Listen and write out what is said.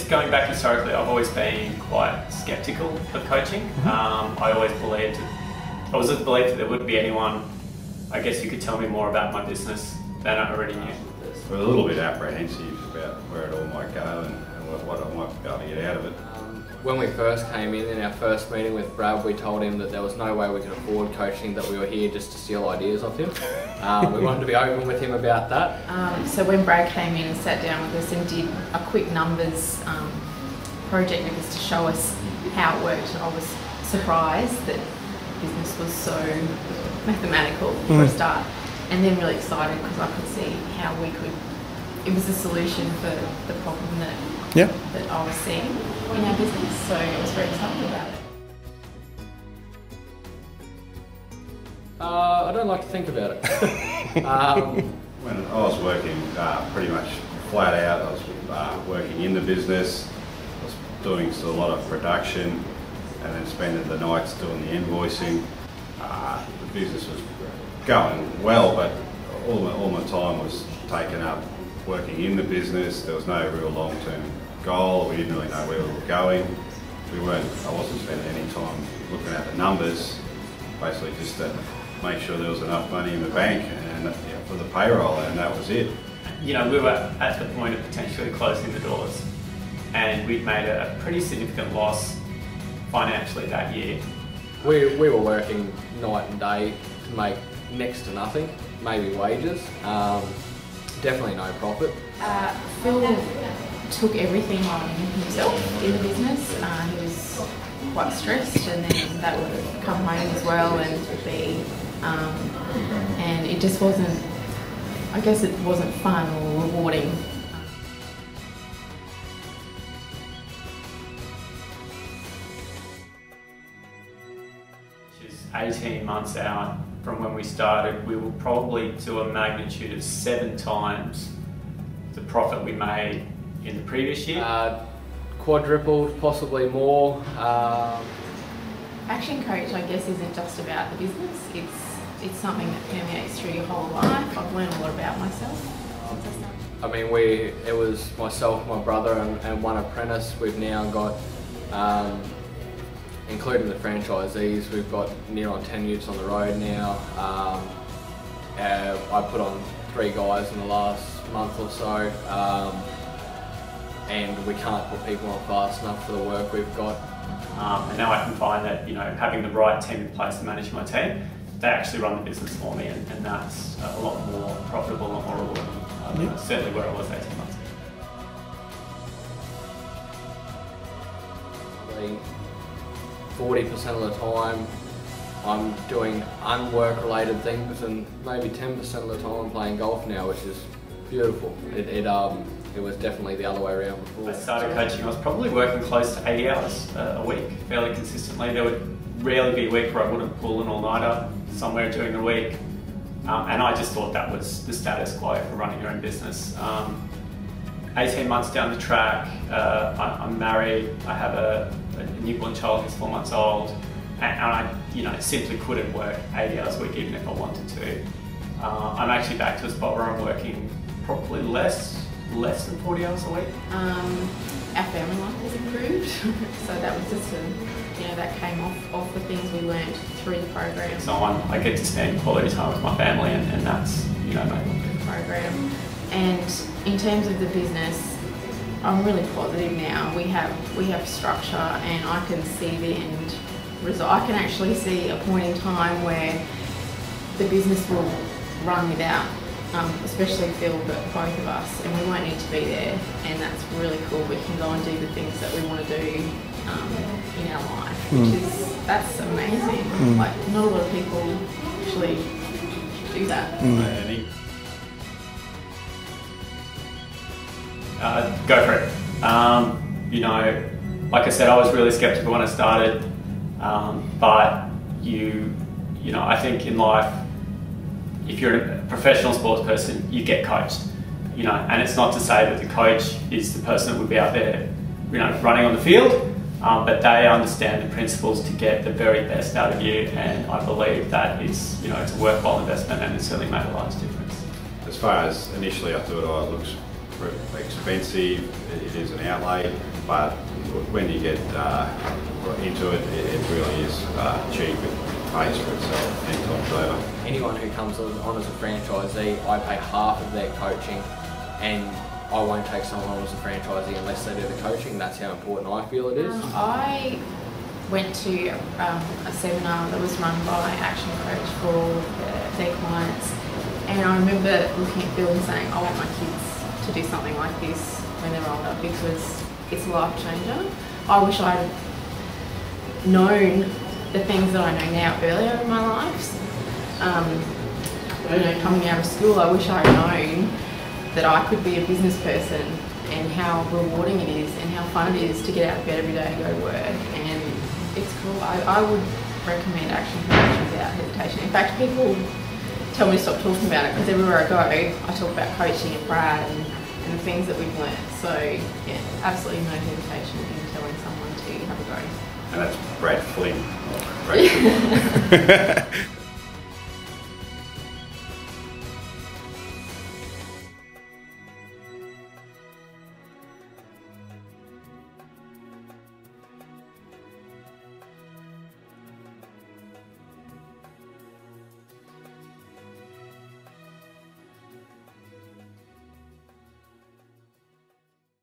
just going back historically, I've always been quite sceptical of coaching. I always believed, I was of the belief that there wouldn't be anyone, I guess you could tell me more about my business than I already knew. We're a little bit apprehensive about where it all might go and what I might be able to get out of it. When we first came in our first meeting with Brad, we told him that there was no way we could afford coaching, that we were here just to steal ideas off him. We wanted to be open with him about that. So when Brad came in and sat down with us and did a quick numbers project with us to show us how it worked, I was surprised that business was so mathematical for a start, and then really excited because I could see how we could, it was a solution for the problem that I was seeing in our business, so I was very excited about it. I don't like to think about it. When I was working pretty much flat out, I was working in the business, I was doing a lot of production and then spending the nights doing the invoicing. The business was going well, but all my time was taken up working in the business. There was no real long-term goal. We didn't really know where we were going. I wasn't spending any time looking at the numbers, basically just to make sure there was enough money in the bank and for the payroll, and that was it. You know, we were at the point of potentially closing the doors, and we'd made a pretty significant loss financially that year. We were working night and day to make next to nothing, maybe wages, definitely no profit. Phil took everything on himself in the business. He was quite stressed, and then that would come home as well and be, and it just wasn't, I guess it wasn't fun or rewarding. Which is 18 months out from when we started, we were probably to a magnitude of 7 times the profit we made in the previous year. Quadrupled, possibly more. Action Coach, I guess, isn't just about the business. It's something that permeates through your whole life. I've learned a lot about myself since I started. I mean, it was myself, my brother, and one apprentice. We've now got, including the franchisees, we've got near on 10 units on the road now. I put on 3 guys in the last month or so, and we can't put people on fast enough for the work we've got. And now I can find that, you know, having the right team in place to manage my team, they actually run the business for me, and that's a lot more profitable and more rewarding. Certainly where I was 18 months ago. 40% of the time I'm doing unwork related things, and maybe 10% of the time I'm playing golf now, which is beautiful. It was definitely the other way around before. I started coaching, I was probably working close to 80 hours a week, fairly consistently. There would rarely be a week where I wouldn't pull an all-nighter somewhere during the week. And I just thought that was the status quo for running your own business. 18 months down the track, I'm married, I have a newborn child who's 4 months old, and I simply couldn't work 80 hours a week even if I wanted to. I'm actually back to a spot where I'm working probably less than 40 hours a week. Our family life has improved, so that was just that came off the things we learned through the program. So I get to spend quality time with my family, and that's made the program. And in terms of the business, I'm really positive now. We have structure, and I can see the end result. I can actually see a point in time where the business will run without, especially Phil, but both of us, and we won't need to be there, and that's really cool. We can go and do the things that we want to do in our life, that's amazing. Like, not a lot of people actually do that. Go for it. Like I said, I was really skeptical when I started, but I think in life, if you're a professional sports person, you get coached, and it's not to say that the coach is the person that would be out there, running on the field, but they understand the principles to get the very best out of you, and I believe that it's a worthwhile investment, and it's certainly made a large difference. As far as initially I thought, it looks expensive, it is an outlay. but when you get into it, it really is cheap. It pays for itself 10 times over. Anyone who comes on as a franchisee, I pay half of their coaching, and I won't take someone on as a franchisee unless they do the coaching. That's how important I feel it is. I went to a seminar that was run by Action Coach for their clients, and I remember looking at Bill and saying, I want my kids to do something like this when they're older because it's a life changer. I wish I'd known the things that I know now earlier in my life. Coming out of school, I wish I'd known that I could be a business person and how rewarding it is and how fun it is to get out of bed every day and go to work. And it's cool. I would recommend Action Coach without hesitation. In fact, people tell me to stop talking about it because everywhere I go, I talk about coaching and Brad and the things that we've learnt. So yeah, absolutely no hesitation in telling someone to have a go. And that's Brad Flynn. Brad